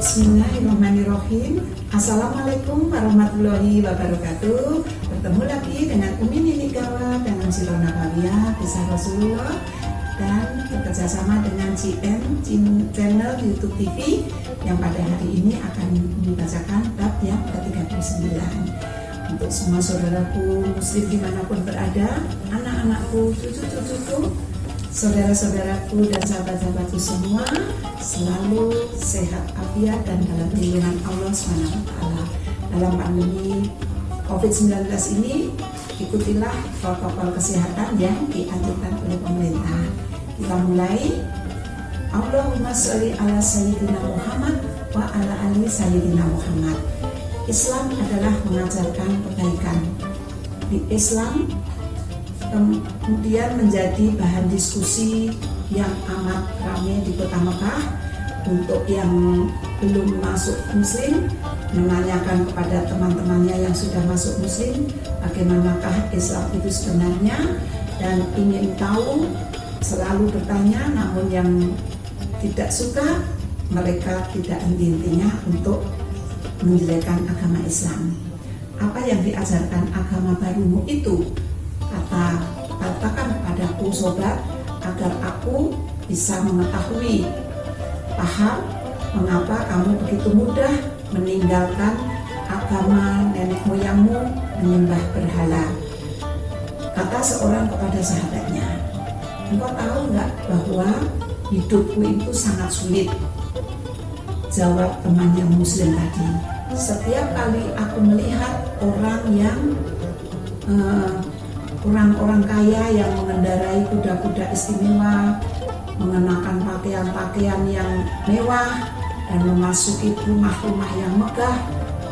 Bismillahirrahmanirrahim. Assalamualaikum warahmatullahi wabarakatuh. Bertemu lagi dengan Umi Nini Gawa dengan Sirah Nabawiyah Kisah Rasulullah, dan bekerjasama dengan CM channel YouTube TV yang pada hari ini akan membacakan bab yang ke-39. Untuk semua saudaraku muslim dimanapun berada, anak-anakku, cucu-cucuku, saudara-saudaraku dan sahabat-sahabatku semua selalu sehat afiat dan dalam lindungan Allah SWT. Dalam pandemi COVID-19 ini, ikutilah protokol kesehatan yang dianjurkan oleh pemerintah. Kita mulai. Allahumma sholli ala sayyidina Muhammad wa ala ali sayyidina Muhammad. Islam adalah mengajarkan kebaikan. Di Islam kemudian menjadi bahan diskusi yang amat ramai di kota Mekah. Untuk yang belum masuk muslim, menanyakan kepada teman-temannya yang sudah masuk muslim bagaimanakah Islam itu sebenarnya, dan ingin tahu selalu bertanya, namun yang tidak suka mereka tidak henti-hentinya untuk menjelekkan agama Islam. Apa yang diajarkan agama barumu itu? Katakan padaku sobat, agar aku bisa mengetahui, paham mengapa kamu begitu mudah meninggalkan agama nenek moyangmu menyembah berhala. Kata seorang kepada sahabatnya, engkau tahu nggak bahwa hidupku itu sangat sulit? Jawab teman yang muslim tadi, setiap kali aku melihat orang-orang kaya yang mengendarai kuda-kuda istimewa, mengenakan pakaian-pakaian yang mewah, dan memasuki rumah-rumah yang megah,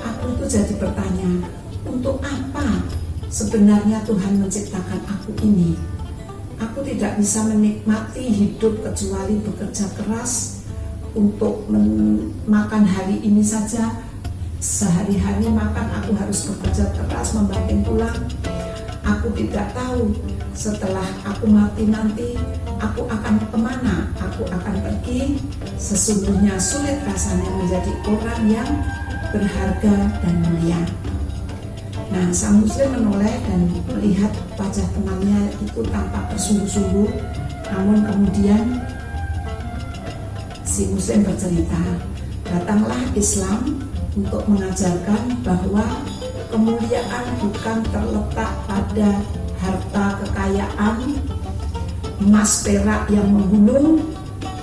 aku itu jadi bertanya, untuk apa sebenarnya Tuhan menciptakan aku ini? Aku tidak bisa menikmati hidup kecuali bekerja keras untuk makan hari ini saja. Sehari-hari makan aku harus bekerja keras membanting tulang. Aku tidak tahu setelah aku mati nanti aku akan kemana, aku akan pergi. Sesungguhnya sulit rasanya menjadi orang yang berharga dan mulia. Nah, sang muslim menoleh dan melihat wajah temannya itu tampak bersungguh-sungguh. Namun kemudian si muslim bercerita, datanglah Islam untuk mengajarkan bahwa kemuliaan bukan terletak pada harta kekayaan, emas perak yang menggulung,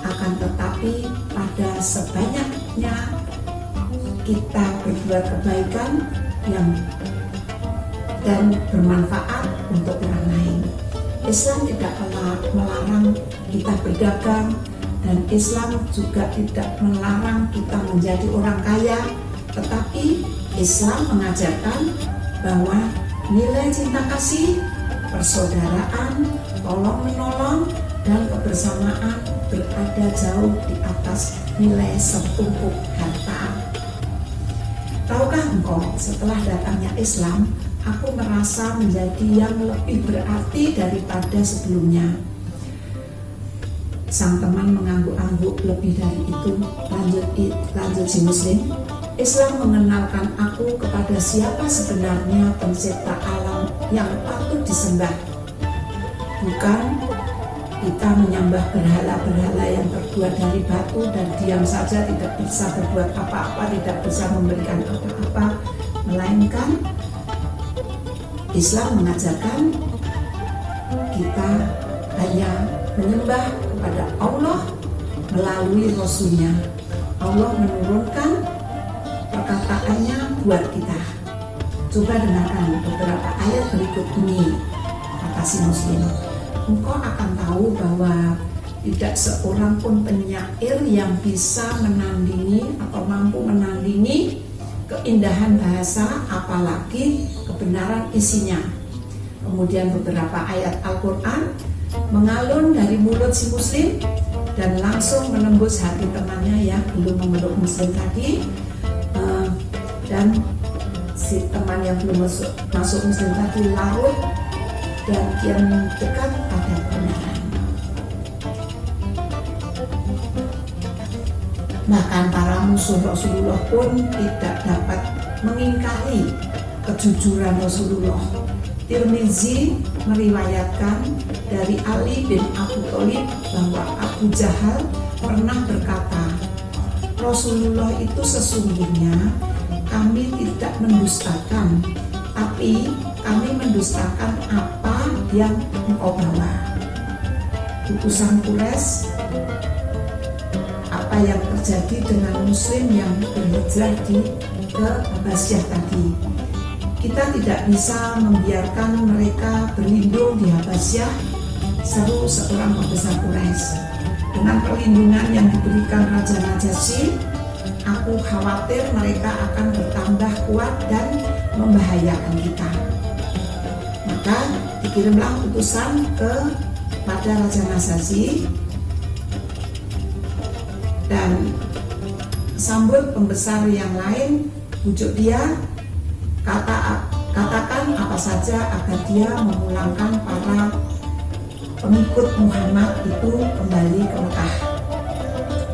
akan tetapi pada sebanyaknya kita berbuat kebaikan yang dan bermanfaat untuk orang lain. Islam tidak melarang kita berdagang, dan Islam juga tidak melarang kita menjadi orang kaya, tetapi Islam mengajarkan bahwa nilai cinta kasih, persaudaraan, tolong menolong, dan kebersamaan berada jauh di atas nilai setumpuk harta. Tahukah engkau, setelah datangnya Islam, aku merasa menjadi yang lebih berarti daripada sebelumnya. Sang teman mengangguk-angguk. Lebih dari itu, lanjut si muslim, Islam mengenalkan aku kepada siapa sebenarnya pencipta alam yang patut disembah. Bukan kita menyembah berhala-berhala yang terbuat dari batu dan diam saja tidak bisa berbuat apa-apa, tidak bisa memberikan apa-apa, melainkan Islam mengajarkan kita hanya menyembah kepada Allah melalui Rasulnya. Allah menurunkan perkataannya buat kita. Coba dengarkan beberapa ayat berikut ini, kata si muslim. Engkau akan tahu bahwa tidak seorang pun penyair yang bisa menandingi atau mampu menandingi keindahan bahasa, apalagi kebenaran isinya. Kemudian beberapa ayat Al-Quran mengalun dari mulut si muslim dan langsung menembus hati temannya yang belum memeluk muslim tadi. Dan si teman yang belum masuk muslim tadi larut dan kian dekat pada kebenaran. Bahkan para musuh Rasulullah pun tidak dapat mengingkari kejujuran Rasulullah. Tirmizi meriwayatkan dari Ali bin Abi Thalib bahwa Abu Jahal pernah berkata, Rasulullah itu sesungguhnya kami tidak mendustakan, tapi kami mendustakan apa yang engkau bawa. Utusan Quraisy, apa yang terjadi dengan muslim yang berhijrah ke Habasyah tadi. Kita tidak bisa membiarkan mereka berlindung di Habasyah, seru seorang pembesar Quraisy. Dengan perlindungan yang diberikan Raja Najasyi, aku khawatir mereka akan bertambah kuat dan membahayakan kita. Maka dikirimlah utusan kepada Raja Najasyi dan sambut pembesar yang lain, bujuk dia, katakan apa saja agar dia memulangkan para pengikut Muhammad itu kembali ke Mekah.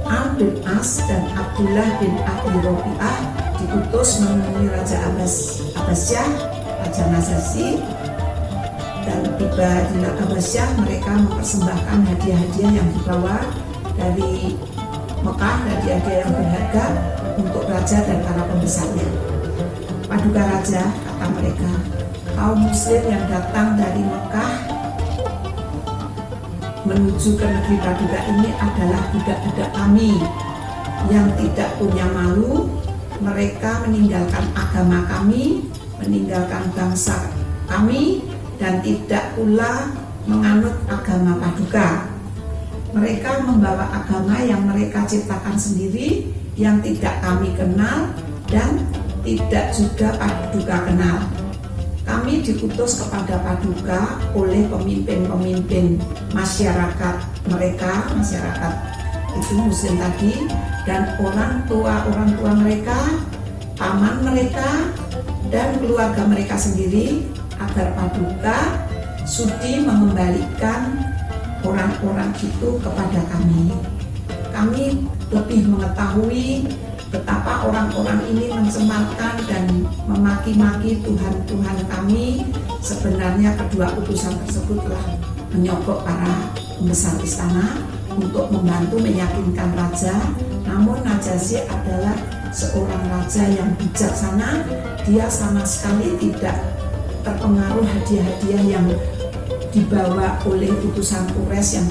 Amr bin As dan Abdullah bin Abi Rabi'ah diutus menemui Raja Habasyah, Raja Najasyi, dan tiba di Habasyah mereka mempersembahkan hadiah-hadiah yang dibawa dari Mekah, hadiah-hadiah yang berharga untuk raja dan para pembesarnya. Paduka Raja, kata mereka, kaum muslim yang datang dari Mekah menuju ke negeri Paduka ini adalah budak-budak kami yang tidak punya malu. Mereka meninggalkan agama kami, meninggalkan bangsa kami, dan tidak pula menganut agama Paduka. Mereka membawa agama yang mereka ciptakan sendiri, yang tidak kami kenal dan tidak juga Paduka kenal. Kami diutus kepada Paduka oleh pemimpin-pemimpin masyarakat mereka, masyarakat itu muslim tadi, dan orang tua mereka, paman mereka, dan keluarga mereka sendiri, agar Paduka sudi mengembalikan orang-orang itu kepada kami. Kami lebih mengetahui betapa orang-orang ini mencemarkan dan memaki-maki Tuhan-Tuhan kami. Sebenarnya kedua utusan tersebut telah menyogok para pembesar istana untuk membantu meyakinkan raja. Namun Najasyi adalah seorang raja yang bijaksana. Dia sama sekali tidak terpengaruh hadiah-hadiah yang dibawa oleh utusan Quraisy yang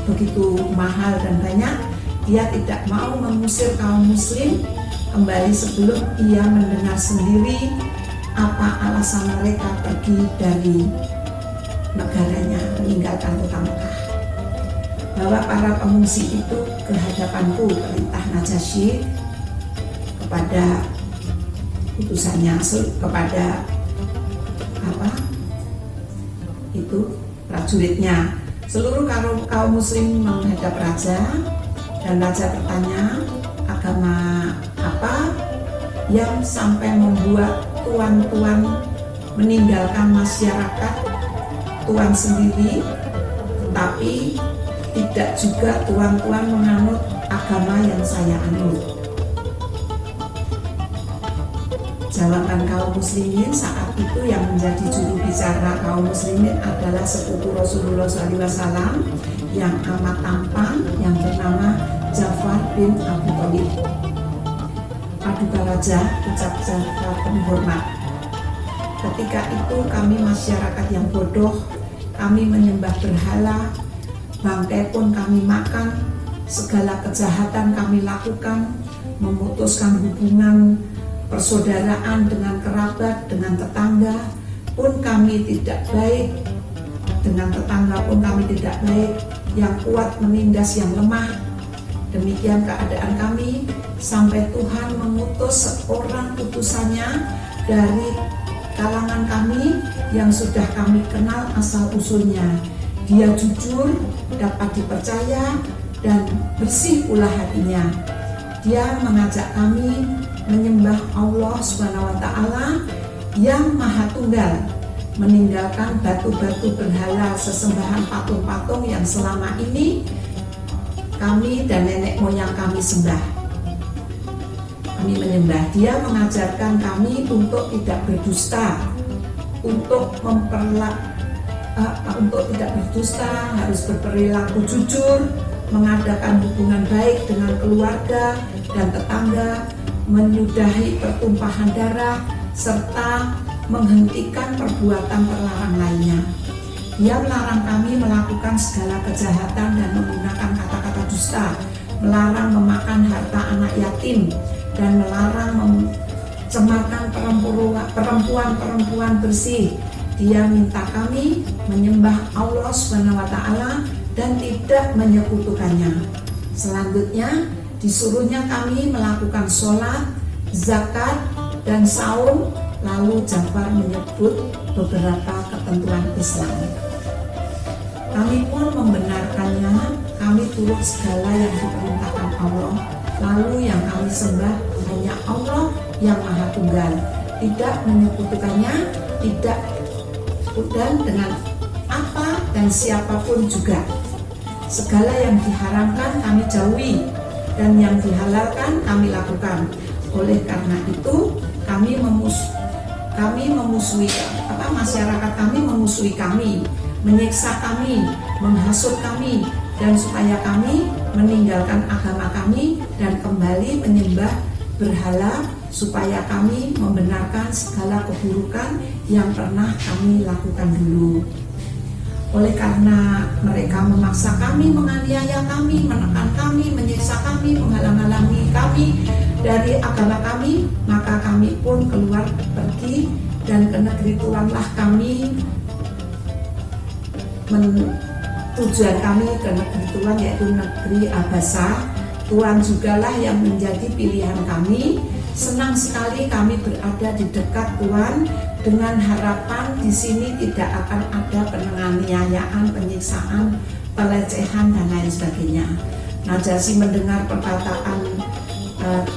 begitu mahal dan banyak. Dia tidak mau mengusir kaum muslim kembali sebelum ia mendengar sendiri apa alasan mereka pergi dari negaranya, meninggalkan kota Mekah. Bawa para pengungsi itu ke hadapanku, perintah Najasyi kepada utusannya, kepada prajuritnya. Seluruh kaum muslim menghadap raja, dan raja bertanya, agama apa yang sampai membuat tuan-tuan meninggalkan masyarakat tuan sendiri, tetapi tidak juga tuan-tuan menganut agama yang saya anut. Jawaban kaum muslimin saat itu yang menjadi juru bicara kaum muslimin adalah sepupu Rasulullah SAW yang amat tampan, yang bernama Ja'far bin Abi Thalib. Paduka Raja, ucap Ja'far penghormat, ketika itu kami masyarakat yang bodoh, kami menyembah berhala, bangkai pun kami makan, segala kejahatan kami lakukan, memutuskan hubungan persaudaraan dengan kerabat, dengan tetangga pun kami tidak baik, dengan tetangga pun kami tidak baik, yang kuat menindas yang lemah. Demikian keadaan kami sampai Tuhan mengutus seorang utusannya dari kalangan kami yang sudah kami kenal asal usulnya. Dia jujur, dapat dipercaya, dan bersih pula hatinya. Dia mengajak kami menyembah Allah SWT yang Maha Tunggal, meninggalkan batu-batu berhala, sesembahan patung-patung yang selama ini kami dan nenek moyang kami sembah. kami menyembah. Dia mengajarkan kami untuk tidak berdusta, untuk tidak berdusta, harus berperilaku jujur, mengadakan hubungan baik dengan keluarga dan tetangga, menyudahi pertumpahan darah, serta menghentikan perbuatan terlarang lainnya. Dia melarang kami melakukan segala kejahatan dan menggunakan kata-kata dusta, melarang memakan harta anak yatim, dan melarang mencemarkan perempuan-perempuan bersih. Dia minta kami menyembah Allah SWT dan tidak menyekutukannya. Selanjutnya, disuruhnya kami melakukan sholat, zakat, dan saum. Lalu Ja'far menyebut beberapa ketentuan Islam. Kami pun membenarkannya. Kami turut segala yang diperintahkan Allah. Lalu yang kami sembah hanya Allah yang Maha Tunggal, tidak menyekutukannya, tidak dan dengan apa dan siapapun juga. Segala yang diharamkan kami jauhi, dan yang dihalalkan kami lakukan. Oleh karena itu kami memusuhi masyarakat kami memusuhi kami, menyiksa kami, menghasut kami, dan supaya kami meninggalkan agama kami dan kembali menyembah berhala, supaya kami membenarkan segala keburukan yang pernah kami lakukan dulu. Oleh karena mereka memaksa kami, menganiaya kami, menekan kami, menyiksa kami, menghalang-halangi kami dari agama kami, maka kami pun keluar pergi, dan ke negeri Tuhanlah kami. Tujuan kami ke negeri Tuhan, yaitu negeri Abasa. Tuhan jugalah yang menjadi pilihan kami. Senang sekali kami berada di dekat Tuhan, dengan harapan di sini tidak akan ada penganiayaan, penyiksaan, pelecehan, dan lain sebagainya. Najasyi mendengar perkataan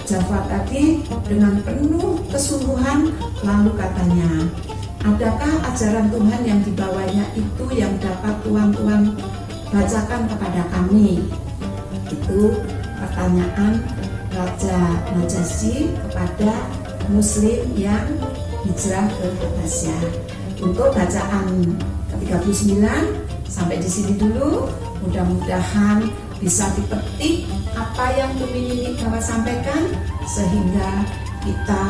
Ja'far tadi dengan penuh kesungguhan, lalu katanya, adakah ajaran Tuhan yang dibawanya itu yang dapat Tuhan bacakan kepada kami? Itu pertanyaan Raja Najasyi kepada Muslim yang hijrah ke Abbasiyah. Untuk bacaan ke-39 sampai di sini dulu. Mudah-mudahan bisa dipetik apa yang Umi Nini sampaikan, sehingga kita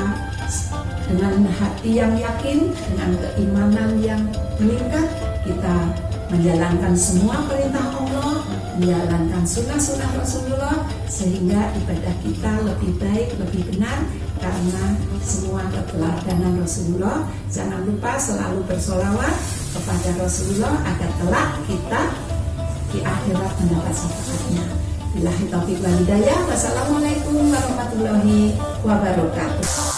dengan hati yang yakin, dengan keimanan yang meningkat, kita menjalankan semua perintah Allah, menjalankan sunnah-sunnah Rasulullah, sehingga ibadah kita lebih baik, lebih benar, karena semua keteladanan Rasulullah. Jangan lupa selalu bersolawat kepada Rasulullah agar kelak kita di akhirat mendapat syafaatnya. Billahi taufiq wal hidayah. Wassalamualaikum warahmatullahi wabarakatuh.